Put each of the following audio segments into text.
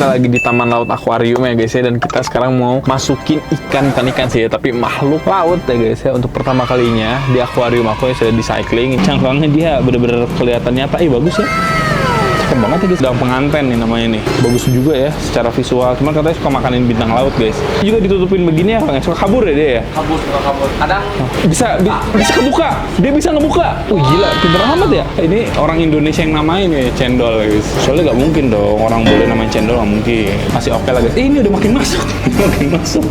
kita lagi di Taman Laut Akuarium ya guys ya, dan kita sekarang mau masukin ikan sih ya, tapi makhluk laut ya guys ya, untuk pertama kalinya di akuarium aku yang sudah di cycling. Cangkangnya dia bener-bener kelihatan nyata, bagus ya. Cakep banget ya guys, udang penganten nih namanya nih. Bagus juga ya secara visual, cuman katanya suka makanin bintang laut guys. Juga ditutupin begini ya, suka kabur ya dia ya? Suka kabur. Kadang bisa kebuka, dia bisa ngebuka. Gila, pinter amat ya. Ini orang Indonesia yang namain ya, cendol ya guys. Soalnya nggak mungkin dong orang boleh namain cendol, nggak mungkin. Masih oke lah guys. Ini udah makin masuk, makin masuk.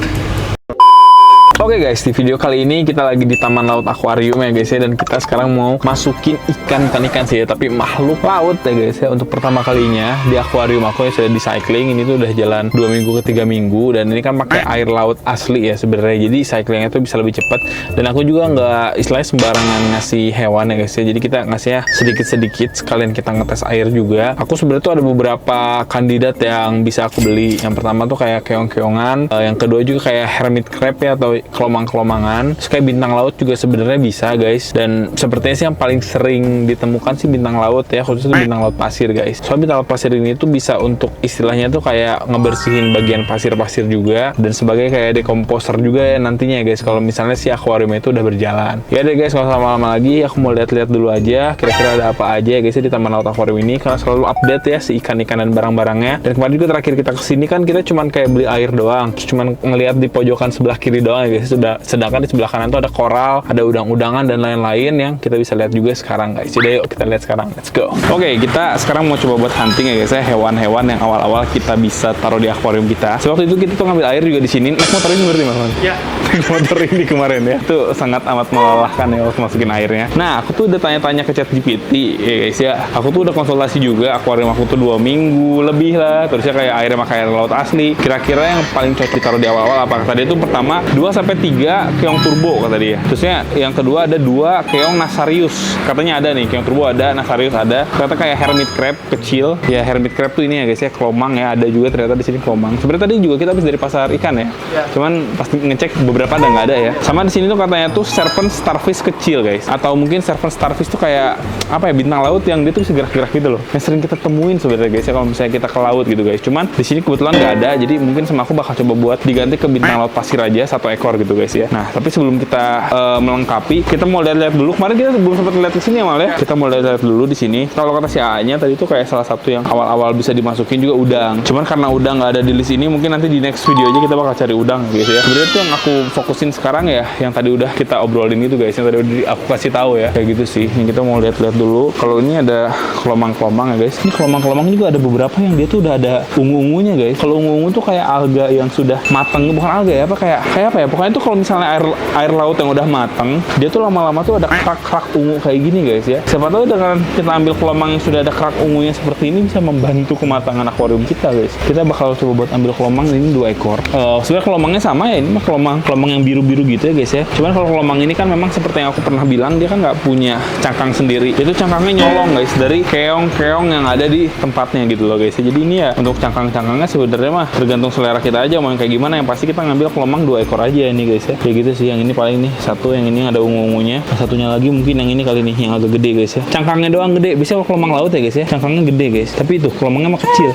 Oke guys, di video kali ini kita lagi di Taman Laut Akuarium ya guys ya, dan kita sekarang mau masukin ikan sih ya, tapi makhluk laut ya guys ya, untuk pertama kalinya di akuarium aku yang sudah di cycling. Ini tuh udah jalan 2 minggu ke 3 minggu, dan ini kan pakai air laut asli ya sebenarnya, jadi cyclingnya tuh bisa lebih cepat. Dan aku juga nggak istilahnya sembarangan ngasih hewan ya guys ya, jadi kita ngasihnya sedikit-sedikit, sekalian kita ngetes air juga. Aku sebenarnya tuh ada beberapa kandidat yang bisa aku beli. Yang pertama tuh kayak keong-keongan, yang kedua juga kayak hermit crab ya, atau kelomang-kelomangan. Terus kayak bintang laut juga sebenarnya bisa guys, dan sepertinya sih yang paling sering ditemukan sih bintang laut ya, khususnya bintang laut pasir guys. Soalnya bintang laut pasir ini tuh bisa untuk istilahnya tuh kayak ngebersihin bagian pasir-pasir juga, dan sebagai kayak dekomposer juga ya nantinya ya guys, kalau misalnya si akuarium itu udah berjalan. Ya deh guys, nggak usah lama-lama lagi, aku mau lihat-lihat dulu aja kira-kira ada apa aja ya guys ya di Taman Laut Akuarium ini, karena selalu update ya si ikan-ikan dan barang-barangnya. Dan kemarin juga terakhir kita kesini kan kita cuman kayak beli air doang, terus cuman ngelihat di pojokan sebelah kiri doang ya guys. Sedangkan di sebelah kanan tuh ada koral, ada udang-udangan dan lain-lain yang kita bisa lihat juga sekarang guys. Jadi yuk kita lihat sekarang, let's go. Oke, kita sekarang mau coba buat hunting ya guys ya, hewan-hewan yang awal-awal kita bisa taruh di akuarium kita. Waktu itu kita tuh ngambil air juga di sini. Naik motor ini berarti mas? Iya. Motor ini kemarin ya, tuh sangat amat melelahkan ya waktu masukin airnya. Nah, aku tuh udah tanya-tanya ke ChatGPT ya guys ya. Aku tuh udah konsultasi juga, akuarium aku tuh 2 minggu lebih lah. Terusnya kayak airnya pakai air laut asli. Kira-kira yang paling cocok ditaruh di awal-awal apa? Kata dia tuh pertama 2-3 keong turbo kata dia. Terusnya yang kedua ada 2 keong nasarius. Katanya ada nih, keong turbo ada, nasarius ada. Ternyata kayak hermit crab kecil. Ya hermit crab tuh ini ya guys ya, kelomang ya, ada juga ternyata di sini kelomang. Sebenarnya tadi juga kita habis dari pasar ikan ya. Cuman pasti ngecek beberapa ada nggak ada ya. Sama di sini tuh katanya tuh serpent starfish kecil guys. Atau mungkin serpent starfish tuh kayak apa ya, bintang laut yang dia tuh bisa gerak-gerak gitu loh. Yang sering kita temuin sebenarnya guys ya kalau misalnya kita ke laut gitu guys. Cuman di sini kebetulan nggak ada, jadi mungkin sama aku bakal coba buat diganti ke bintang laut pasir aja 1 ekor gitu guys ya. Nah, tapi sebelum kita melengkapi, kita mau lihat-lihat dulu. Kemarin kita belum sempat lihat di sini ya Mal ya. Kita mau lihat-lihat dulu di sini. Kalau kata si A-nya tadi tuh kayak salah satu yang awal-awal bisa dimasukin juga udang. Cuman karena udang nggak ada di list ini, mungkin nanti di next video aja kita bakal cari udang gitu ya. Sebenarnya tuh yang aku fokusin sekarang ya, yang tadi udah kita obrolin itu guys, yang tadi udah aku kasih tahu ya, kayak gitu sih. Yang kita mau lihat-lihat dulu. Kalau ini ada kelomang-kelomang ya guys. Ini kelomang-kelomang juga ada beberapa yang dia tuh udah ada ungu-ungunya guys. Kalau ungu-ungu tuh kayak alga yang sudah matang, bukan alga ya, apa kayak apa ya? Pokoknya tuh kalau misalnya air laut yang udah matang, dia tuh lama-lama tuh ada kerak-kerak ungu kayak gini guys ya. Siapa tahu dengan kita ambil kelomang yang sudah ada kerak ungunya seperti ini bisa membantu kematangan akuarium kita guys. Kita bakal coba buat ambil kelomang ini 2 ekor. Sebenarnya kelomangnya sama ya, ini mah kelomang yang biru-biru gitu ya guys ya. Cuman kalau kelomang ini kan memang seperti yang aku pernah bilang, dia kan nggak punya cangkang sendiri. Itu cangkangnya nyolong guys dari keong-keong yang ada di tempatnya gitu loh guys. Jadi ini ya untuk cangkang-cangkangnya sebenarnya mah tergantung selera kita aja mau yang kayak gimana. Yang pasti kita ngambil kelomang 2 ekor aja ini guys ya. Kayak gitu sih. Yang ini paling nih satu, yang ini ada ungu-ungunya. Satunya lagi mungkin yang ini kali nih, yang agak gede guys ya. Cangkangnya doang gede. Biasanya kelomang laut ya guys ya, cangkangnya gede guys. Tapi itu kelomangnya mah kecil.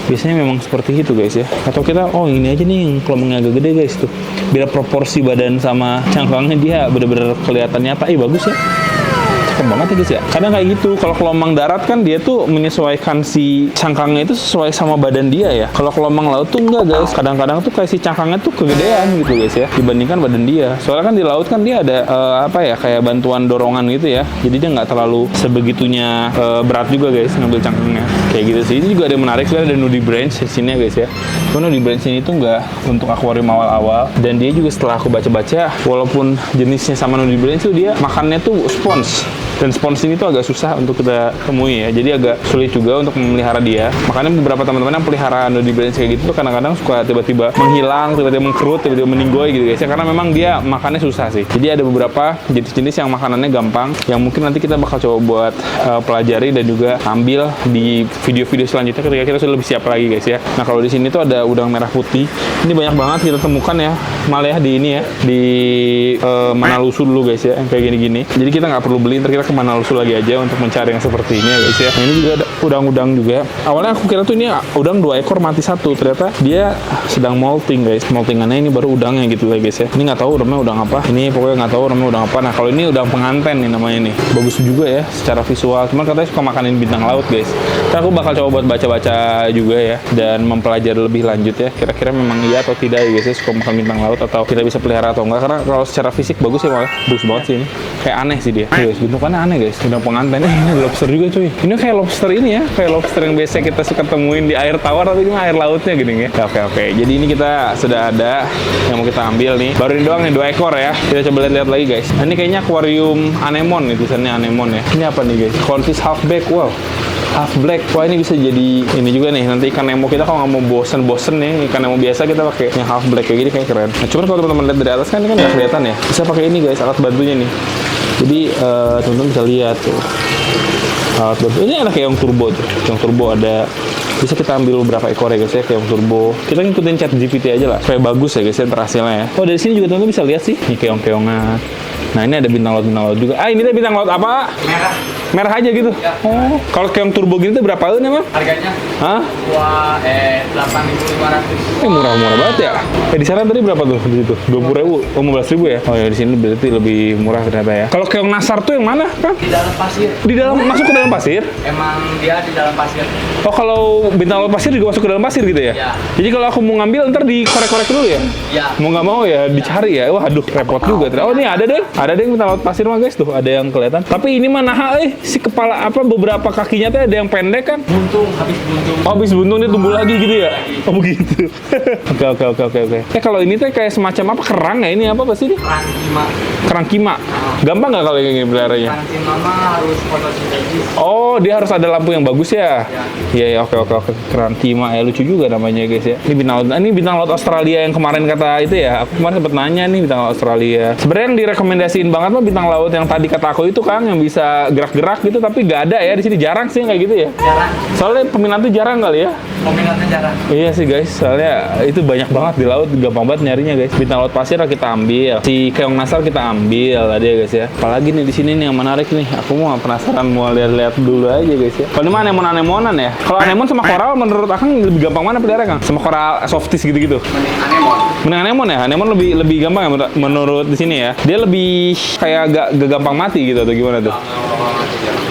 Biasanya memang seperti itu guys ya. Atau kita ini aja nih yang kelomangnya agak gede guys tuh. Biar proporsi badan sama cangkangnya dia bener-bener kelihatan nyata. Bagus ya. Cakep banget ya guys ya. Kadang kayak gitu, kalau kelomang darat kan dia tuh menyesuaikan si cangkangnya itu sesuai sama badan dia ya. Kalau kelomang laut tuh enggak guys. Kadang-kadang tuh kayak si cangkangnya tuh kegedean gitu guys ya, dibandingkan badan dia. Soalnya kan di laut kan dia ada kayak bantuan dorongan gitu ya. Jadi dia nggak terlalu sebegitunya berat juga guys ngambil cangkangnya. Kayak gitu sih. Ini juga ada yang menarik, ada nudibranch di sini ya guys ya. Cuman nudibranch ini tuh nggak untuk akuarium awal-awal, dan dia juga setelah aku baca-baca, walaupun jenisnya sama nudibranch tuh dia makannya tuh spons. Dan spons ini tuh agak susah untuk kita temui ya, jadi agak sulit juga untuk memelihara dia. Makanya beberapa teman-teman yang pelihara nudibranch kayak gitu tuh kadang-kadang suka tiba-tiba menghilang, tiba-tiba mengkerut, tiba-tiba meninggoy gitu guys ya, karena memang dia makannya susah sih. Jadi ada beberapa jenis-jenis yang makanannya gampang, yang mungkin nanti kita bakal coba buat pelajari dan juga ambil di video-video selanjutnya ketika kita sudah lebih siap lagi guys ya. Nah, kalau di sini tuh ada udang merah putih. Ini banyak banget kita temukan ya, malah ya di ini ya, di Manalusu dulu guys ya, yang kayak gini-gini. Jadi kita nggak perlu beli, ntar kita kira kemana lusul lagi aja untuk mencari yang seperti ini ya guys ya. Nah, ini juga ada udang-udang juga. Awalnya aku kira tuh ini udang 2 ekor mati 1, ternyata dia sedang molting guys. Moltingannya ini baru udangnya gitu lah guys ya. Ini nggak tahu namanya udang apa. Ini pokoknya nggak tahu namanya udang apa. Nah kalau ini udang penganten nih namanya nih. Bagus juga ya secara visual. Cuman katanya suka makanin bintang laut guys. Ntar aku bakal coba buat baca-baca juga ya dan mempelajari lebih lanjut ya. Kira-kira memang iya atau tidak ya guys ya, suka makan bintang laut atau kita bisa pelihara atau enggak. Karena kalau secara fisik bagus ya malah. Bagus banget sih ini. Kayak aneh sih dia. Guys, bentukannya aneh guys. Udang penganten. Ini ada lobster juga cuy. Ini kayak lobster ini ya. Kayak lobster yang biasa kita suka temuin di air tawar, tapi ini air lautnya gini ya. Oke. Jadi ini kita sudah ada yang mau kita ambil nih. Baru ini doang nih 2 ekor ya. Kita coba lihat lagi guys. Nah, ini kayaknya akuarium anemon nih, tulisannya anemon ya. Ini apa nih guys? Cornfish halfback. Wow. Half black. Wah ini bisa jadi ini juga nih. Nanti ikan nemo kita kalau nggak mau bosen nih ikan nemo biasa kita pakai yang half black kayak gini kayak keren. Nah cuman kalau teman-teman lihat dari atas kan ini kan nggak kelihatan ya. Bisa pakai ini guys, alat bantunya nih. Jadi teman-teman bisa lihat tuh. Alat bantu. Ini ada kayak yang turbo tuh. Yang turbo ada. Bisa kita ambil beberapa ekor ya guys ya, kayak yang turbo. Kita ngikutin ChatGPT aja lah supaya bagus ya guys ya hasilnya ya. Oh dari sini juga teman-teman bisa lihat sih. Ini keong-keongan. Nah ini ada bintang laut juga. Ah ini tuh bintang laut apa? Merah aja gitu. Ya, oh, kalau keong turbo gitu berapaan emang? Harganya? Hah? 8.500. Murah-murah banget ya. Di sana tadi berapa tuh di situ? 20.000, 15.000 ya? Oh ya di sini berarti lebih murah ternyata ya. Kalau keong nasar tuh yang mana, kan? Di dalam pasir. Di dalam masuk ke dalam pasir? Emang dia di dalam pasir. Oh kalau bintang laut pasir juga masuk ke dalam pasir gitu ya? Ya. Jadi kalau aku mau ngambil ntar dikorek-korek dulu ya? Ya. Mau nggak mau ya dicari ya. Wah aduh repot juga. Oh ini ada deh bintang laut pasir mah guys tuh ada yang kelihatan. Tapi ini mah nah si kepala apa beberapa kakinya tuh ada yang pendek kan? Buntung, habis buntung. Oh, habis buntung dia tumbuh lagi gitu ya? Oh begitu. Oke. Kalau ini tuh kayak semacam apa kerang ya? Ini apa sih ini? Kerang kima. Kerang kima. Gampang nggak kalau yang ini peliharanya? Kerang kima mah harus fotosintesis. Oh, dia harus ada lampu yang bagus ya? Iya, oke. Kerang kima ya lucu juga namanya guys ya. Ini bintang laut Australia yang kemarin kata itu ya. Aku kemarin sempat nanya nih bintang laut Australia. Sebenarnya yang direkomendasiin banget mah bintang laut yang tadi kata aku itu kan yang bisa gerak-gerak gitu tapi nggak ada ya di sini, jarang sih kayak gitu ya. Jarang. Soalnya peminatnya jarang kali ya. Peminatnya jarang. Iya sih guys, soalnya itu banyak banget di laut, gampang banget nyarinya guys. Bintang laut pasir kita ambil, si keong nasar kita ambil ada ya guys ya. Apalagi nih di sini nih yang menarik nih, aku mau penasaran mau lihat-lihat dulu aja guys ya. Kalau ini mah anemon-anemonan ya. Kalau anemon sama koral menurut Akang lebih gampang mana pelihara Kang? Sama koral softies gitu-gitu. Mending anemon. Mending anemon ya. Anemon lebih gampang ya menurut di sini ya. Dia lebih kayak gak gampang mati gitu atau gimana tuh?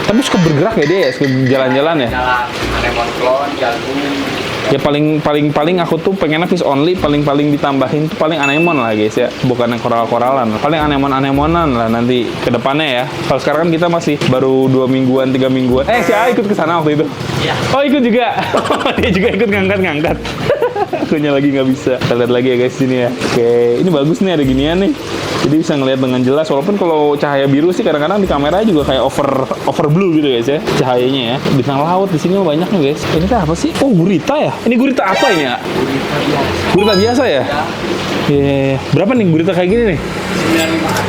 Tapi suka bergerak ya dia ya, suka jalan-jalan ya. Jalan anemon klon, jagung. Ya paling aku tuh pengennya fish only, paling ditambahin tuh paling anemon lah guys ya, bukan yang koral-koralan. Paling anemonan lah nanti ke depannya ya. Kalau sekarang kan kita masih baru 2 mingguan, 3 mingguan. Si A ikut ke sana waktu itu. Iya. Oh ikut juga. Dia juga ikut ngangkat. Akunya lagi nggak bisa. Kita lihat lagi ya guys sini ya. Oke, ini bagus nih ada ginian nih. Jadi bisa ngelihat dengan jelas walaupun kalau cahaya biru sih kadang-kadang di kamera juga kayak over blue gitu guys ya cahayanya ya. Bintang laut di sini banyak nih guys. Ini tuh apa sih? Oh gurita ya. Ini gurita apa ini ya? Gurita biasa ya? Iya. Berapa nih gurita kayak gini nih?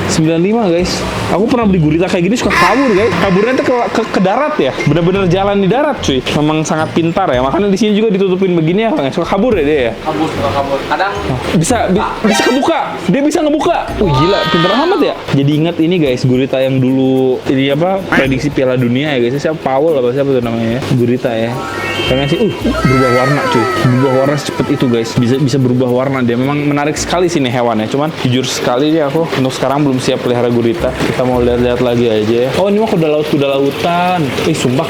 95 guys. Aku pernah beli gurita kayak gini suka kabur guys. Kaburnya tuh ke darat ya. Bener-bener jalan di darat cuy. Memang sangat pintar ya. Makanya di sini juga ditutupin begini ya. Suka kabur ya dia ya. Kabur. Kadang bisa kebuka. Dia bisa ngebuka. Gila, pintar amat ya. Jadi ingat ini guys, gurita yang dulu ini apa? Prediksi Piala Dunia ya guys. Siapa Powell apa siapa tuh namanya ya? Gurita ya. Karena sih berubah warna cuy. Berubah warna secepat itu guys. Bisa berubah warna dia. Memang menarik sekali sih nih hewannya. Cuman jujur sekali nih aku untuk sekarang belum siap pelihara gurita. Kita mau lihat-lihat lagi aja ya. Oh, ini mah kuda lautan. Sumpah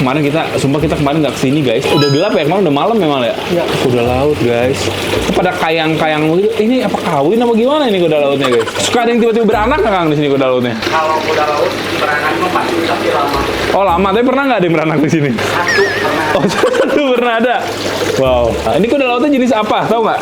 kita kemarin nggak kesini guys. Udah gelap ya, kemarin udah malam memang ya. Ya, kuda laut guys. Itu pada kayang-kayang gitu. Ini apa kawin apa gimana ini kuda lautnya guys? Suka ada yang tiba-tiba beranak nggak Kang di sini kuda lautnya? kalau kuda laut beranak mah pasti tapi lama. Oh lama, tapi pernah nggak ada yang beranak di sini? Satu pernah. Oh satu pernah ada. Wow. Nah, ini kuda lautnya jenis apa? Tahu nggak?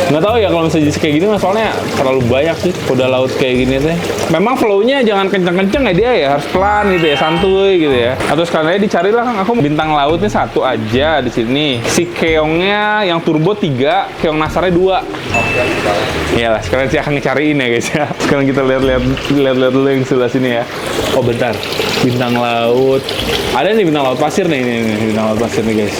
Nggak tahu ya kalau misalnya jenis kayak gini, mas soalnya terlalu banyak sih kuda laut kayak gini teh. Memang flow-nya jangan kenceng-kenceng ya dia ya, harus pelan gitu ya, santuy gitu ya. Atau sekalian dicarilah Kang, aku bintang lautnya 1 aja di sini. Si keongnya yang turbo 3, keong nasarnya 2. Iyalah, sekalian sih akan ngecariin ya guys ya. Sekarang kita lihat dulu yang sebelah sini ya. Oh bentar, bintang laut. Ada nih bintang laut pasir nih, ini bintang laut pasir nih guys.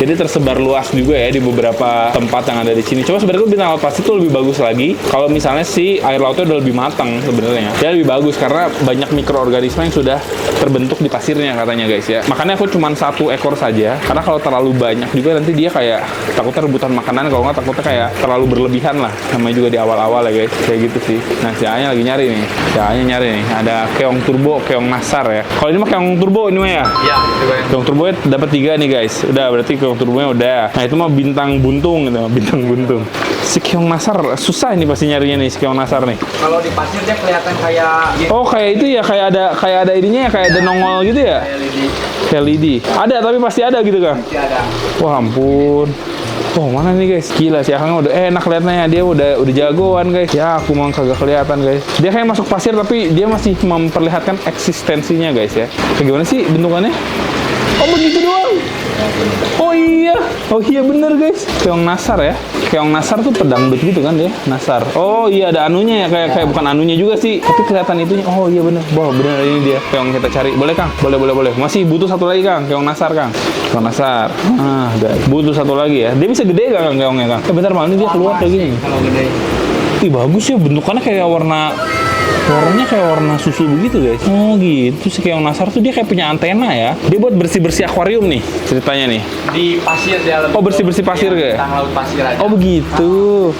Jadi tersebar luas juga ya di beberapa tempat yang ada di sini. Cuma sebenarnya bintang laut pasir itu lebih bagus lagi kalau misalnya si air lautnya udah lebih matang sebenarnya. Dia lebih bagus karena banyak mikroorganisme yang sudah terbentuk di pasirnya katanya guys ya. Makanya aku cuma 1 ekor saja karena kalau terlalu banyak juga nanti dia kayak takutnya rebutan makanan, kalau nggak takutnya kayak terlalu berlebihan lah. Namanya juga di awal-awal ya guys, kayak gitu sih. Nah si A-nya lagi nyari nih, si A-nya nyari nih. Ada keong turbo, keong nasar ya. Kalau ini mah keong turbo ini mah ya. Iya, coba yang Keong turbo dapat 3 nih guys. Udah berarti keong turbonya udah. Nah itu mah bintang buntung gitu, bintang buntung. Si keong nasar susah ini pasti nyarinya nih si keong nasar nih. kalau di pasir dia kelihatan kayak Oh kayak itu ya, kayak ada ininya ya, kayak ada nongol gitu ya. LED. LED. Ada tapi pasti ada gitu kan. Masih ada. Wah ampun. Oh mana nih guys, gila si Akang udah enak kelihatannya, dia udah jagoan guys. Ya aku mau kagak kelihatan guys. Dia kayak masuk pasir tapi dia masih memperlihatkan eksistensinya guys ya. Kayak gimana sih bentukannya? Oh begitu doang. Oh iya bener guys. Keong nasar ya. Keong nasar tuh pedangdut gitu kan dia, nasar. Oh iya ada anunya ya, kayak bukan anunya juga sih, tapi kelihatan itunya. Oh iya bener. Wah bener ini dia keong kita cari. Boleh Kang? Boleh. Masih butuh 1 lagi Kang, keong nasar Kang. Keong nasar. Udah. Butuh 1 lagi ya. Dia bisa gede gak Kang keongnya Kang? Bentar malah ini dia keluar kayak gini. Kalau gede. Ih bagus ya bentukannya kayak warnanya kayak warna susu begitu guys. Oh gitu si keong nasar tuh dia kayak punya antena ya. Dia buat bersih-bersih akuarium nih ceritanya nih. Di pasir dia lebih. Oh bersih-bersih pasir Iya, kayak? Bintang laut pasir aja. Oh begitu.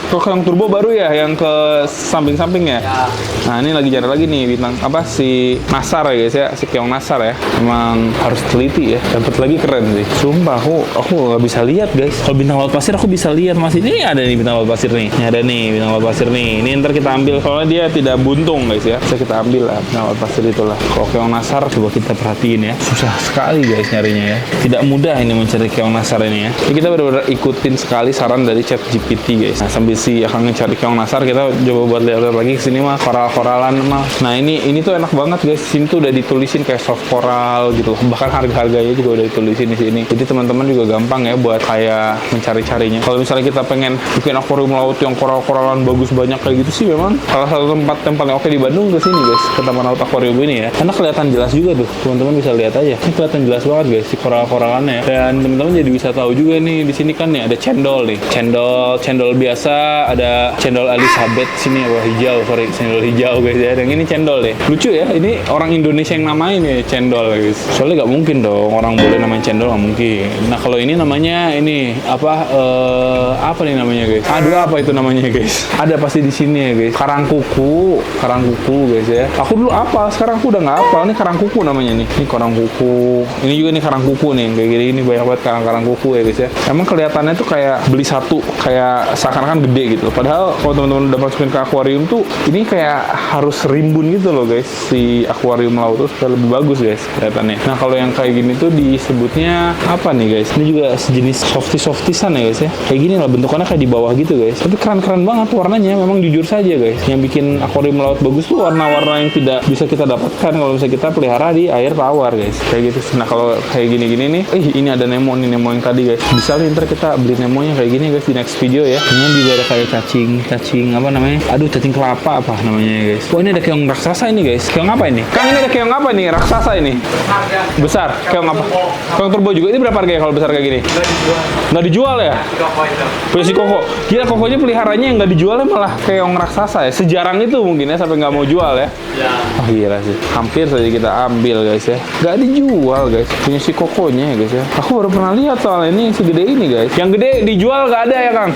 Kalau keong turbo baru ya yang ke samping-samping ya. Ya. Nah ini lagi cari lagi nih bintang apa si nasar ya guys ya, si keong nasar ya. Emang harus teliti ya. Dapat lagi keren sih. Sumpah aku nggak bisa lihat guys. Kalau bintang laut pasir aku bisa lihat masih ini ada nih bintang laut pasir nih. Ini ada nih bintang laut pasir nih. Ini ntar kita ambil soalnya dia tidak buntung guys ya. Bisa kita ambil lah bintang laut pasir itulah. Kalau keong nasar coba kita perhatiin ya. Susah sekali guys nyarinya ya. Tidak mudah ini mencari keong nasar ini ya. Jadi kita benar-benar ikutin sekali saran dari ChatGPT guys. Nah sambil si akan mencari keong nasar kita coba buat lihat lagi kesini mah koral-koralan mah. Nah ini tuh enak banget guys. Sini tuh udah ditulisin kayak soft coral gitu. Bahkan harga-harganya juga udah ditulisin di sini. Jadi teman-teman juga gampang ya buat kayak mencari-carinya. Kalau misalnya kita pengen bikin akuarium laut yang koral-koralan bagus banyak kayak gitu sih memang salah satu tempat yang paling oke di Bandung ke sini guys, ke Taman Laut Akuarium ini ya. Karena kelihatan jelas juga tuh. Teman-teman bisa lihat aja. Ini kelihatan jelas banget guys si koral-koralannya ya. Dan teman-teman jadi bisa tahu juga nih di sini kan nih ada cendol nih. Cendol biasa, ada cendol Elizabeth sini apa hijau, cendol hijau guys ya. Dan ini cendol deh. Lucu ya, ini orang Indonesia yang namain ya cendol guys. Soalnya nggak mungkin dong orang boleh namain cendol, nggak mungkin. Nah kalau ini namanya ini apa nih namanya guys? Aduh apa itu namanya guys? Ada pasti di sini ya guys. Karangkuku guys ya. Aku dulu apa, sekarang aku udah nggak apa. Ini karangkuku namanya nih. Ini karangkuku. Ini juga nih karangkuku nih. Kayak gini ini banyak banget karangkuku ya guys ya. Emang kelihatannya tuh kayak beli satu kayak seakan-akan gede gitu. Padahal kalau teman-teman udah masukin ke akuarium tuh ini kayak harus rimbun gitu loh guys. Si akuarium laut tuh supaya lebih bagus guys kelihatannya. Nah kalau yang kayak gini tuh disebutnya apa nih guys? Ini juga sejenis softisan ya guys ya. Kayak gini lah bentukannya kayak di bawah gitu guys. Tapi keren-keren banget warnanya. Memang jujur saja guys. Yang bikin akuarium laut bagus tuh warna-warna yang tidak bisa kita dapatkan kalau misalnya kita pelihara di air tawar guys. Kayak gitu. Nah kalau kayak gini-gini nih, ini ada Nemo nih, Nemo yang tadi guys. Bisa nih ntar kita beli Nemonya kayak gini guys di next video ya. Ini juga ada kayak cacing apa namanya? Aduh cacing kelapa apa namanya guys. Wah ini ada keong raksasa ini guys. Keong apa ini? Kang ini ada keong apa nih? Raksasa ini. Besar. Keong apa? Keong turbo juga. Ini berapa harganya kalau besar kayak gini? Nggak dijual ya? Koko itu. Punya si Koko. Gila Kokonya peliharanya yang nggak dijualnya malah keong raksasa ya. Sejarang itu mungkin ya sampai nggak mau jual ya. Ya. Oh gila sih. Hampir saja kita ambil guys ya. Nggak dijual guys. Punya si Kokonya ya guys ya. Aku baru pernah lihat soal ini segede ini guys. Yang gede dijual nggak ada ya Kang?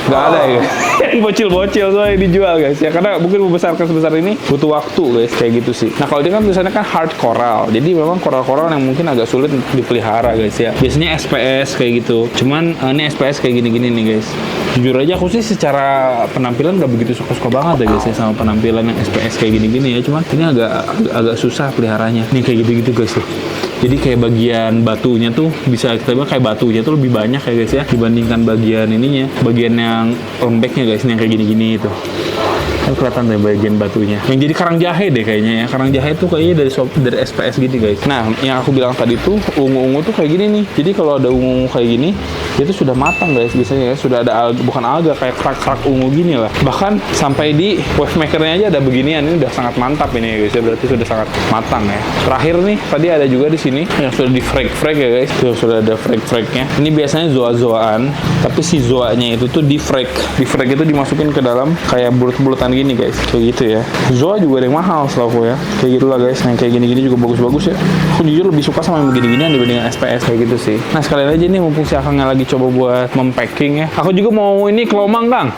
Nggak ada ya guys. Yang bocil-bocil soalnya dijual guys ya. Karena mungkin membesarkan sebesar ini butuh waktu guys. Kayak gitu sih. Nah kalau dia kan tulisannya kan hard coral. Jadi memang koral-koral yang mungkin agak sulit untuk dipelihara guys ya. Biasanya SPS kayak gitu. Cuman ini SPS kayak gini-gini nih guys. Jujur aja aku sih secara penampilan nggak begitu suka-suka banget ya guys ya sama penampilan yang SPS kayak gini-gini ya. Cuman ini agak susah peliharanya. Nih kayak gitu-gitu guys tuh. Jadi kayak bagian batunya tuh bisa kita bilang kayak batunya tuh lebih banyak ya guys ya dibandingkan bagian ininya, bagian yang lembeknya guys, ini yang kayak gini-gini itu. Kan kelihatan deh bagian batunya. Yang jadi karang jahe deh kayaknya ya. Karang jahe tuh kayaknya dari SPS gini guys. Nah, yang aku bilang tadi tuh ungu-ungu tuh kayak gini nih. Jadi kalau ada ungu kayak gini, itu sudah matang guys biasanya ya. Sudah ada bukan alga, kayak kerak-kerak ungu gini lah. Bahkan sampai di wave makernya aja ada beginian. Ini udah sangat mantap ini guys ya. Berarti sudah sangat matang ya. Terakhir nih, tadi ada juga di sini yang sudah di frag ya guys. Sudah ada frag-fragnya. Ini biasanya zoa-zoaan, tapi si zoanya itu tuh di frag. Di frag itu dimasukin ke dalam kayak bulut-bulutan gini guys. Kayak gitu ya. Zoa juga ada yang mahal setahu aku ya. Kayak gitulah guys. Yang kayak gini-gini juga bagus-bagus ya. Aku jujur lebih suka sama yang begini-ginian dibanding SPS kayak gitu sih. Nah, sekalian aja nih mumpung si Akangnya lagi coba buat mempacking ya. Aku juga mau ini kelomang, Kang.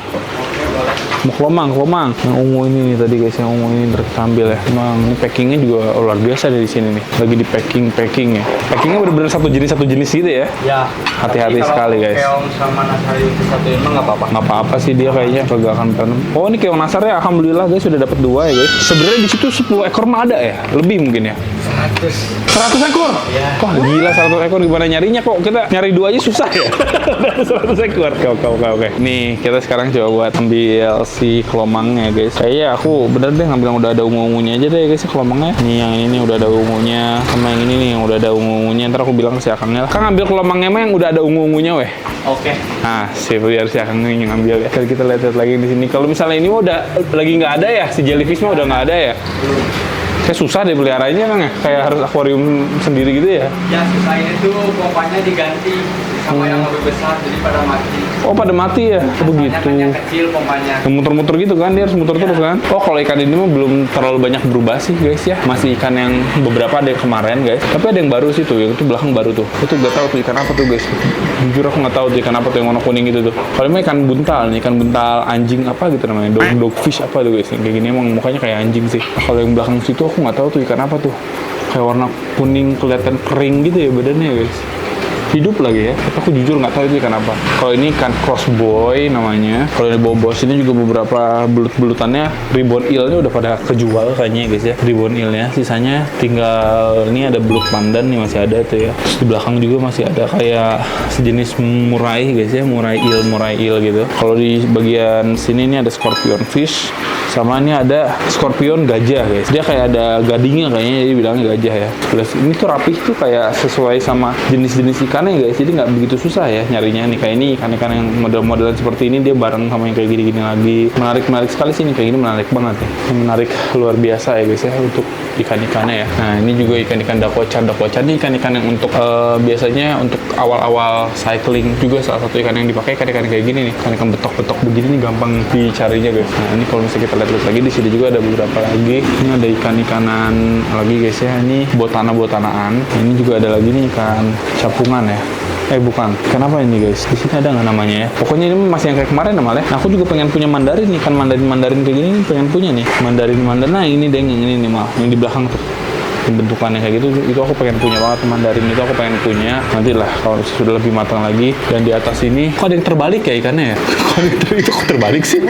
Mau kelomang. Yang ungu ini nih tadi guys, yang ungu ini tersambil ya. Emang ini packingnya juga luar biasa dari sini nih. Lagi di packing ya. Packingnya bener-bener satu jenis gitu ya. Ya. Hati-hati sekali guys. Keong sama nasari itu satu emang nggak apa-apa. Nggak apa-apa sih dia kayaknya kagak akan tanam. Oh ini keong nasar ya, alhamdulillah guys sudah dapat 2 ya guys. Sebenarnya di situ 10 ekor mah ada ya, lebih mungkin ya. 100 ekor? Ya. Wah gila 100 ekor gimana nyarinya kok kita nyari 2 aja susah ya. 100 ekor. Oke. Nih kita sekarang coba buat ambil si kelomangnya guys. Kayaknya aku bener deh ngambil yang udah ada ungu-ungunya aja deh guys kelomangnya. Nih yang ini nih udah ada ungunya, sama yang ini nih yang udah ada ungu-ungunya. Ntar aku bilang ke si Akangnya lah. Kang ambil kelomangnya mah yang udah ada ungu-ungunya weh. Oke. Nah, biar si Akangnya yang ngambil ya. Kita lihat lagi di sini. Kalau misalnya ini udah lagi nggak ada ya, si jellyfish mah udah nggak ada ya. Kayak susah deh peliharaannya Kang ya. Kayak harus akuarium sendiri gitu ya. Ya sisanya itu pompanya diganti sama yang lebih besar jadi pada mati. Oh pada mati ya? Begitu. Kan yang kecil pompanya. Yang muter-muter gitu kan, dia harus muter terus kan? Oh kalau ikan ini mah belum terlalu banyak berubah sih guys ya. Masih ikan yang beberapa ada yang kemarin guys. Tapi ada yang baru sih tuh, yang itu belakang baru tuh. Itu gak tahu tuh ikan apa tuh guys. Jujur aku nggak tahu tuh ikan apa tuh yang warna kuning gitu tuh. Kalau ini ikan buntal nih, ikan buntal anjing apa gitu namanya, dogfish apa tuh guys. Yang kayak gini emang mukanya kayak anjing sih. Nah, kalau yang belakang situ aku nggak tahu tuh ikan apa tuh. Kayak warna kuning kelihatan kering gitu ya badannya guys. Hidup lagi ya, tapi aku jujur nggak tahu itu ikan apa. Kalau ini ikan crossboy namanya. Kalau di bawah sini juga beberapa belut-belutannya, ribbon eel-nya udah pada kejual kayaknya guys ya, ribbon eel-nya. Sisanya tinggal ini ada belut pandan nih masih ada tuh ya. Terus di belakang juga masih ada kayak sejenis murai guys ya, murai eel gitu. Kalau di bagian sini ini ada scorpion fish. Sama ini ada scorpion gajah guys. Dia kayak ada gadingnya kayaknya, jadi bilangnya gajah ya. Plus ini tuh rapih tuh kayak sesuai sama jenis-jenis ikannya guys. Jadi nggak begitu susah ya nyarinya nih. Kayak ini ikan-ikan yang model-modelan seperti ini dia bareng sama yang kayak gini-gini lagi. Menarik sekali sih ini, kayak gini menarik banget ya. Menarik luar biasa ya guys ya untuk ikan-ikannya ya. Nah ini juga ikan-ikan dakocan ini ikan-ikan yang untuk biasanya untuk awal-awal cycling juga salah satu ikan yang dipakai ikan-ikan kayak gini nih. Ikan-ikan betok-betok begini nih gampang dicarinya guys. Nah ini kalau misalnya kita lihat lagi di sini juga ada beberapa lagi. Ini ada ikan-ikanan lagi guys ya. Ini botanaan. Ini juga ada lagi nih ikan capungan ya. Bukan. Kenapa ini guys? Di sini ada nggak namanya ya? Pokoknya ini masih yang kayak kemarin namanya. Nah, aku juga pengen punya mandarin nih, kan mandarin kayak gini nih pengen punya nih. Mandarin. Nah, ini deh yang ini nih malah yang di belakang tuh. Bentukannya kayak gitu, itu aku pengen punya banget. Mandarin itu aku pengen punya. Nantilah kalau sudah lebih matang lagi. Dan di atas ini kok ada yang terbalik ya ikannya ya? Kok terbalik sih?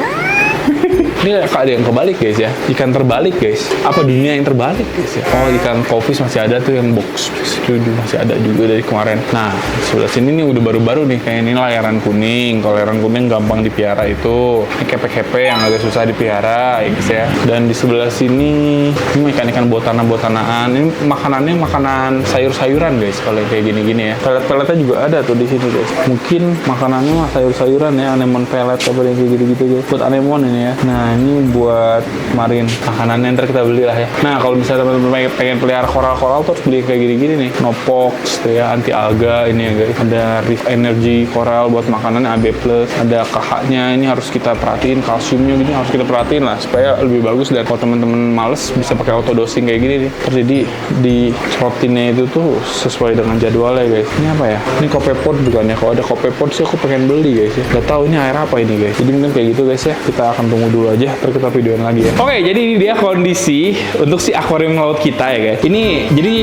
Ini ada yang kebalik guys ya, ikan terbalik guys. Apa dunia yang terbalik guys ya? Oh ikan cowfish masih ada tuh yang box itu masih ada juga dari kemarin. Nah sebelah sini nih udah baru-baru nih kayak ini layaran kuning. Kalau layaran kuning gampang dipelihara itu. Ini kepe-kepe yang agak susah dipelihara ya guys ya. Dan di sebelah sini ini ikan-ikan botanaan. Ini makanannya makanan sayur-sayuran guys. Kalau kayak gini-gini ya. Pelet-peletnya juga ada tuh di sini guys. Mungkin makanannya mah sayur-sayuran ya, anemon pelet apa yang kayak gitu-gitu guys. Buat anemon ini ya. Nah ini buat kemarin makanannya ntar kita beli lah ya. Nah kalau misalnya teman-teman pengen pelihara koral-koral terus beli kayak gini-gini nih, Nopox tuh ya, anti alga ini ya guys. Ada Reef Energy koral buat makanannya AB+, ada KH-nya ini harus kita perhatiin, kalsiumnya gini harus kita perhatiin lah supaya lebih bagus. Dan kalau teman-teman males bisa pakai auto dosing kayak gini nih. Terus jadi di proteinnya itu tuh sesuai dengan jadwalnya guys. Ini apa ya? Ini Copepod bukan ya? Kalau ada Copepod sih aku pengen beli guys ya. Gak tahu ini air apa ini guys. Jadi mungkin kayak gitu guys ya. Kita akan tunggu dulu aja, ntar kita videoin lagi ya. Oke, jadi ini dia kondisi untuk si akuarium laut kita ya guys. Ini jadi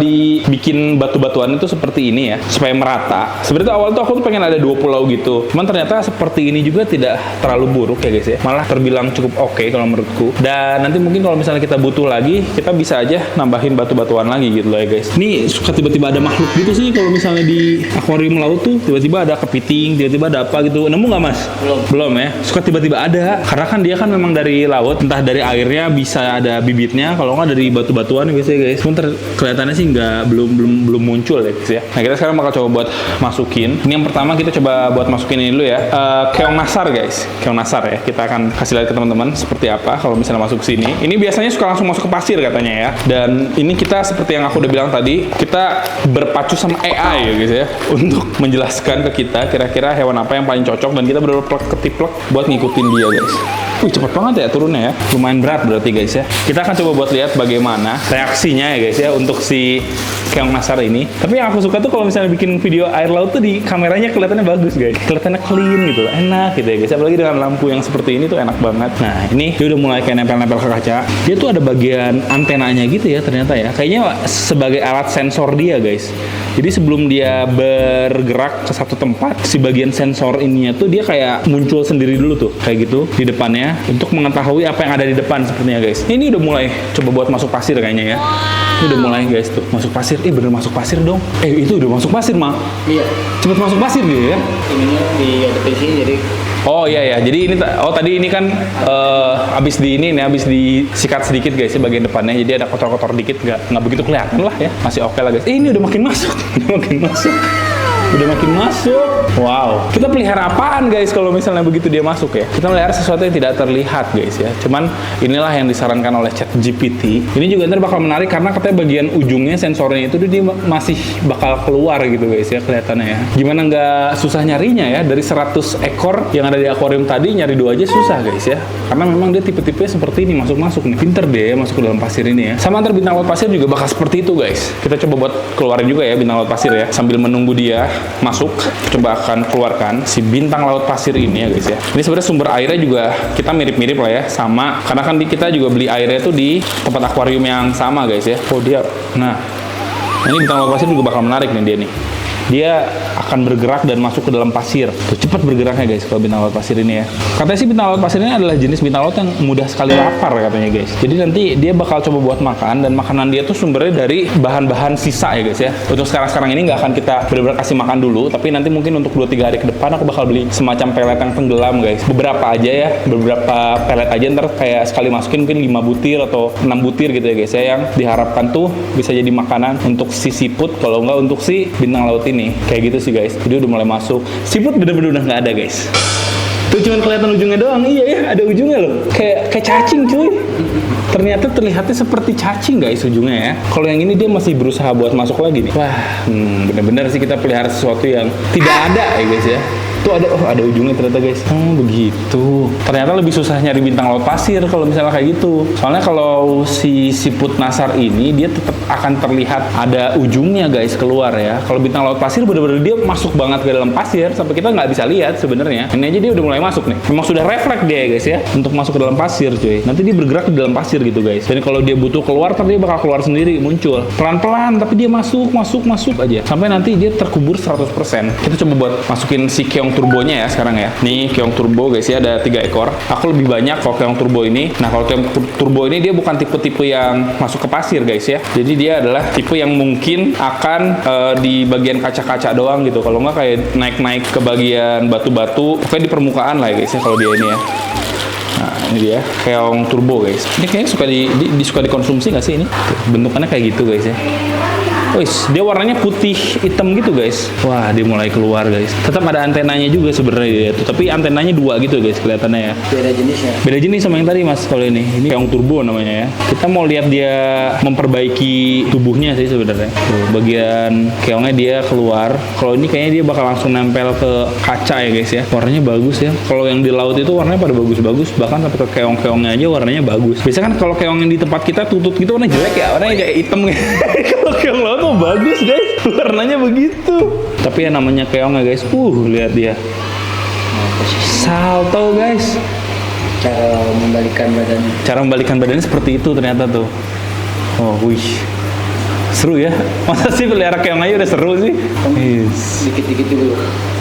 dibikin batu-batuan itu seperti ini ya, supaya merata. Sebenarnya awal tuh aku tuh pengen ada 2 pulau gitu. Cuman ternyata seperti ini juga tidak terlalu buruk ya guys ya. Malah terbilang cukup oke kalau menurutku. Dan nanti mungkin kalau misalnya kita butuh lagi, kita bisa aja nambahin batu-batuan lagi gitu loh ya guys. Ini suka tiba-tiba ada makhluk gitu sih kalau misalnya di akuarium laut tuh tiba-tiba ada kepiting, tiba-tiba ada apa gitu. Nemu nggak mas? Belum ya. Suka tiba-tiba ada. Karena kan kan dia kan memang dari laut, entah dari airnya bisa ada bibitnya, kalau nggak dari batu-batuan guys ya guys. Sebentar kelihatannya sih belum muncul ya guys ya. Nah kita sekarang bakal coba buat masukin. Ini yang pertama kita coba buat masukin ini dulu ya. Keong nasar guys, keong nasar ya. Kita akan kasih lihat ke teman-teman seperti apa kalau misalnya masuk ke sini. Ini biasanya suka langsung masuk ke pasir katanya ya. Dan ini kita seperti yang aku udah bilang tadi, kita berpacu sama AI ya guys ya untuk menjelaskan ke kita kira-kira hewan apa yang paling cocok, dan kita bener-bener plek ketiplek buat ngikutin dia guys. Wih cepet banget ya turunnya ya, lumayan berat berarti guys ya. Kita akan coba buat lihat bagaimana reaksinya ya guys ya untuk si keong nasar ini. Tapi yang aku suka tuh kalau misalnya bikin video air laut tuh di kameranya kelihatannya bagus guys, kelihatannya clean gitu, enak gitu ya guys. Apalagi dengan lampu yang seperti ini tuh enak banget. Nah ini dia udah mulai kayak nempel-nempel ke kaca. Dia tuh ada bagian antenanya gitu ya ternyata ya. Kayaknya sebagai alat sensor dia guys. Jadi sebelum dia bergerak ke satu tempat, si bagian sensor ininya tuh dia kayak muncul sendiri dulu tuh, kayak gitu di depannya untuk mengetahui apa yang ada di depan sepertinya guys. Ini udah mulai coba buat masuk pasir kayaknya ya. Ini udah mulai guys tuh masuk pasir. Bener masuk pasir dong. Itu udah masuk pasir mah. Iya. Cepet masuk pasir dia ya. Ininya di sini jadi. Oh iya ya, jadi ini tadi ini kan habis disikat sedikit guys ya bagian depannya, jadi ada kotor-kotor dikit, nggak begitu kelihatan lah ya, masih oke lah guys. Ini udah makin masuk, udah makin masuk. Wow, kita pelihara apaan guys kalau misalnya begitu dia masuk ya? Kita melihara sesuatu yang tidak terlihat guys ya. Cuman inilah yang disarankan oleh ChatGPT. Ini juga ntar bakal menarik karena katanya bagian ujungnya sensornya itu dia masih bakal keluar gitu guys ya kelihatannya ya. Gimana nggak susah nyarinya ya, dari 100 ekor yang ada di akuarium tadi nyari 2 aja susah guys ya. Karena memang dia tipe-tipe seperti ini masuk-masuk nih. Pinter deh masuk ke dalam pasir ini ya. Sama antar bintang laut pasir juga bakal seperti itu guys. Kita coba buat keluarin juga ya bintang laut pasir ya. Sambil menunggu dia masuk, coba akan keluarkan si bintang laut pasir ini ya guys ya. Ini sebenarnya sumber airnya juga kita mirip-mirip lah ya, sama. Karena kan kita juga beli airnya tuh di tempat akuarium yang sama guys ya. Oh dia, nah ini bintang laut pasir juga bakal menarik nih dia nih. Dia akan bergerak dan masuk ke dalam pasir. Tuh, cepat bergeraknya guys kalau bintang laut pasir ini ya. Katanya sih bintang laut pasir ini adalah jenis bintang laut yang mudah sekali lapar katanya guys. Jadi nanti dia bakal coba buat makan, dan makanan dia tuh sumbernya dari bahan-bahan sisa ya guys ya. Untuk sekarang ini nggak akan kita benar-benar kasih makan dulu, tapi nanti mungkin untuk 2-3 hari ke depan aku bakal beli semacam pelet yang tenggelam guys. Beberapa aja ya, beberapa pelet aja, ntar kayak sekali masukin mungkin 5 butir atau 6 butir gitu ya guys ya, yang diharapkan tuh bisa jadi makanan untuk si siput, kalau nggak untuk si bintang laut ini. Kayak gitu sih guys. Jadi udah mulai masuk. Siput bener-bener udah nggak ada guys. Tuh cuman kelihatan ujungnya doang. Iya ya, ada ujungnya loh. Kayak cacing cuy. Ternyata terlihatnya seperti cacing guys ujungnya ya. Kalau yang ini dia masih berusaha buat masuk lagi nih. Wah, bener-bener sih kita pelihara sesuatu yang tidak ada ya guys ya. Tuh ada ujungnya ternyata guys. Oh begitu. Ternyata lebih susah nyari bintang laut pasir kalau misalnya kayak gitu. Soalnya kalau si siput nasar ini dia tetap akan terlihat ada ujungnya guys keluar ya. Kalau bintang laut pasir bener-bener dia masuk banget ke dalam pasir sampai kita nggak bisa lihat sebenarnya. Ini aja dia udah mulai masuk nih. Memang sudah refleks dia guys ya untuk masuk ke dalam pasir cuy. Nanti dia bergerak di dalam pasir gitu guys. Dan kalau dia butuh keluar, nanti dia bakal keluar sendiri, muncul pelan-pelan, tapi dia masuk aja sampai nanti dia terkubur 100%. Kita coba buat masukin si keong turbonya ya sekarang ya. Nih keong turbo guys ya, ada 3 ekor. Aku lebih banyak kalau keong turbo ini. Nah kalau keong turbo ini dia bukan tipe-tipe yang masuk ke pasir guys ya. Jadi dia adalah tipe yang mungkin akan di bagian kaca-kaca doang gitu. Kalau nggak kayak naik-naik ke bagian batu-batu, pokoknya di permukaan lah ya guys ya kalau dia ini ya. Nah ini dia keong turbo guys. Ini kayaknya suka dikonsumsi nggak sih ini? Bentukannya kayak gitu guys ya. Wis, dia warnanya putih hitam gitu guys. Wah, dia mulai keluar guys. Tetap ada antenanya juga sebenarnya dia tuh, tapi antenanya 2 gitu guys kelihatannya ya. Beda jenisnya. Beda jenis sama yang tadi mas kalau ini. Ini keong turbo namanya ya. Kita mau lihat dia memperbaiki tubuhnya sih sebenarnya. Tuh, bagian keongnya dia keluar. Kalau ini kayaknya dia bakal langsung nempel ke kaca ya guys ya. Warnanya bagus ya. Kalau yang di laut itu warnanya pada bagus-bagus. Bahkan sampai ke keong-keongnya aja warnanya bagus. Biasanya kan kalau keong yang di tempat kita tutut gitu warnanya jelek ya. Warnanya kayak hitam gitu. Kalau keong laut tuh bagus guys. Warnanya begitu. Tapi yang namanya keong ya guys. Lihat dia. Salto guys. Cara membalikan badannya seperti itu ternyata tuh. Oh, wih. Seru ya. Masa sih pelihara keong aja udah seru sih? Dikit-dikit dulu.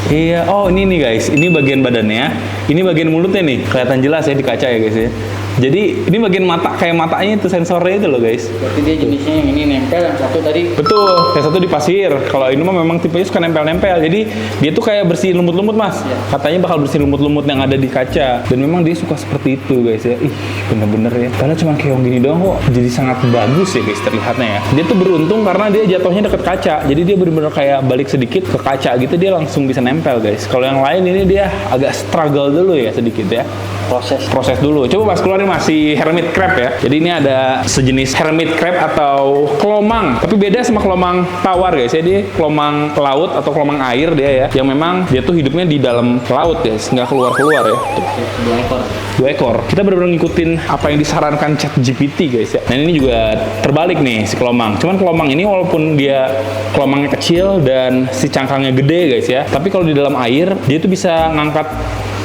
Iya. Oh, ini nih guys. Ini bagian badannya. Ini bagian mulutnya nih. Kelihatan jelas ya di kaca ya guys ya. Jadi ini bagian mata, kayak matanya itu sensornya itu loh guys. Berarti dia jenisnya yang ini nempel, yang satu tadi. Betul, yang satu di pasir. Kalau ini mah memang tipenya suka nempel-nempel. Jadi dia tuh kayak bersihin lumut-lumut mas. Katanya bakal bersihin lumut-lumut yang ada di kaca. Dan memang dia suka seperti itu guys ya. Ih bener-bener ya. Karena cuma keong gini doang kok jadi sangat bagus ya guys terlihatnya ya. Dia tuh beruntung karena dia jatuhnya deket kaca. Jadi dia bener-bener kayak balik sedikit ke kaca gitu, dia langsung bisa nempel guys. Kalau yang lain ini dia agak struggle dulu ya sedikit ya. Proses dulu. Coba mas keluarin masih hermit crab ya. Jadi ini ada sejenis hermit crab atau kelomang. Tapi beda sama kelomang tawar guys ya. Dia kelomang laut atau kelomang air dia ya. Yang memang dia tuh hidupnya di dalam laut guys, nggak keluar-keluar ya. Tuh. 2 ekor. Kita benar-benar ngikutin apa yang disarankan ChatGPT guys ya. Dan ini juga terbalik nih si kelomang. Cuman kelomang ini walaupun dia kelomangnya kecil dan si cangkangnya gede guys ya. Tapi kalau di dalam air dia tuh bisa ngangkat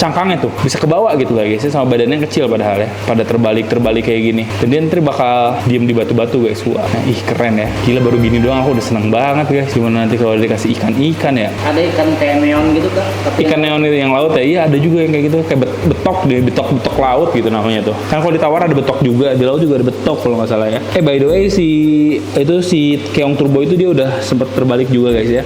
cangkangnya tuh bisa ke bawah gitu lah guys, sama badannya kecil padahal ya, pada terbalik kayak gini. Dan dia nanti bakal diem di batu-batu guys. Wah, nah, ih keren ya. Gila baru gini doang aku udah seneng banget guys. Gimana nanti kalau dikasih ikan ya? Ada ikan kayak neon gitu kan? Ikan neon itu yang laut ya? Iya ada juga yang kayak gitu, kayak betok deh, betok laut gitu namanya tuh. Kan kalau di tawar ada betok juga, di laut juga ada betok kalau nggak salah ya. By the way si keong turbo itu dia udah sempet terbalik juga guys ya.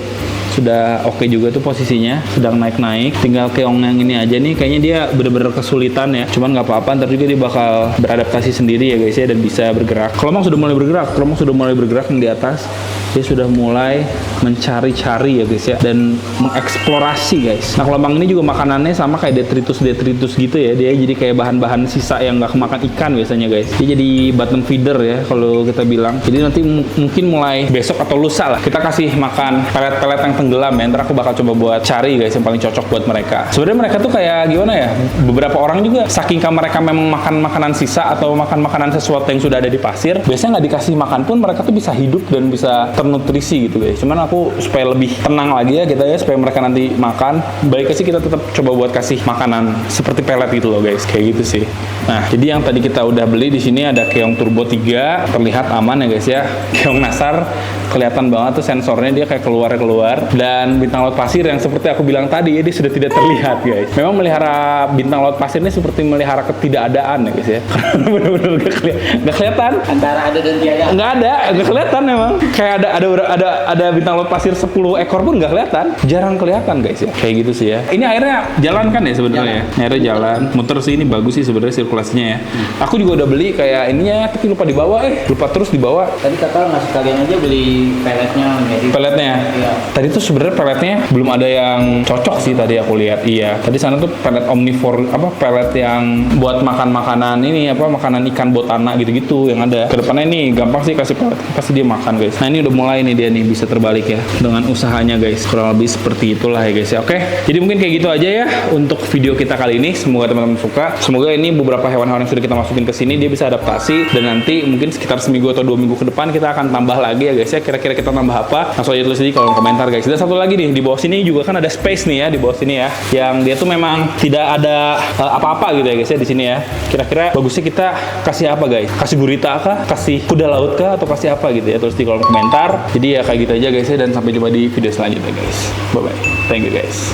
Sudah oke juga tuh posisinya, sedang naik-naik. Tinggal keong yang ini aja nih, kayaknya dia bener-bener kesulitan ya. Cuman nggak apa-apa, ntar juga dia bakal beradaptasi sendiri ya guys ya, dan bisa bergerak. Kelomang sudah mulai bergerak yang di atas. Dia sudah mulai mencari-cari ya guys ya, dan mengeksplorasi guys. Nah kelomang ini juga makanannya sama kayak detritus gitu ya. Dia jadi kayak bahan-bahan sisa yang nggak kemakan ikan biasanya guys. Dia jadi bottom feeder ya kalau kita bilang. Jadi nanti mungkin mulai besok atau lusa lah kita kasih makan pelet-pelet yang tenggelam ya. Ntar aku bakal coba buat cari guys yang paling cocok buat mereka. Sebenarnya mereka tuh kayak gimana ya, beberapa orang juga saking mereka memang makan makanan sisa atau makan makanan sesuatu yang sudah ada di pasir, biasanya nggak dikasih makan pun mereka tuh bisa hidup dan bisa ternutrisi gitu guys. Cuman aku supaya lebih tenang lagi ya kita ya, supaya mereka nanti makan, baiknya sih kita tetap coba buat kasih makanan seperti pelet gitu loh guys, kayak gitu sih. Nah jadi yang tadi kita udah beli di sini ada keong turbo 3, terlihat aman ya guys ya. Keong nasar kelihatan banget tuh sensornya, dia kayak keluar. Dan bintang laut pasir yang seperti aku bilang tadi ya, dia sudah tidak terlihat guys. Memang melihara bintang laut pasir ini seperti melihara ketidakadaan ya guys ya. Karena bener-bener gak kelihatan. Antara ada dan tiada. Nggak kelihatan memang. Kayak ada bintang laut pasir 10 ekor pun nggak kelihatan. Jarang kelihatan guys ya. Kayak gitu sih ya. Ini airnya jalan kan ya sebenarnya. Airnya jalan. Muter sih, ini bagus sih sebenarnya sirkulasinya ya. Aku juga udah beli kayak ininya, tapi lupa dibawa lupa terus dibawa. Tadi kakak ngasih kalian aja beli peletnya. Peletnya. Iya. Tadi tuh sebenarnya peletnya belum ada yang cocok sih tadi aku lihat. Iya. Tadi sana tuh pelet omnivore, pelet yang buat makan makanan ini makanan ikan botana gitu-gitu yang ada. Kedepannya ini gampang sih kasih pelet, pasti dia makan guys. Nah ini udah mulai nih dia nih bisa terbalik ya dengan usahanya guys. Kurang lebih seperti itulah ya guys ya. Oke. Jadi mungkin kayak gitu aja ya untuk video kita kali ini. Semoga teman-teman suka. Semoga ini beberapa hewan-hewan yang sudah kita masukin ke sini dia bisa adaptasi, dan nanti mungkin sekitar seminggu atau 2 minggu ke depan kita akan tambah lagi ya guys ya. Kira-kira kita tambah apa? Langsung aja tulis di kolom komentar guys. Dan satu lagi nih, di bawah sini juga kan ada space nih ya, di bawah sini ya, yang dia tuh memang tidak ada apa-apa gitu ya guys ya di sini ya. Kira-kira bagusnya kita kasih apa guys? Kasih gurita kah? Kasih kuda laut kah? Atau kasih apa gitu ya? Tulis di kolom komentar. Jadi ya kayak gitu aja guys ya, dan sampai jumpa di video selanjutnya guys. Bye bye. Thank you guys.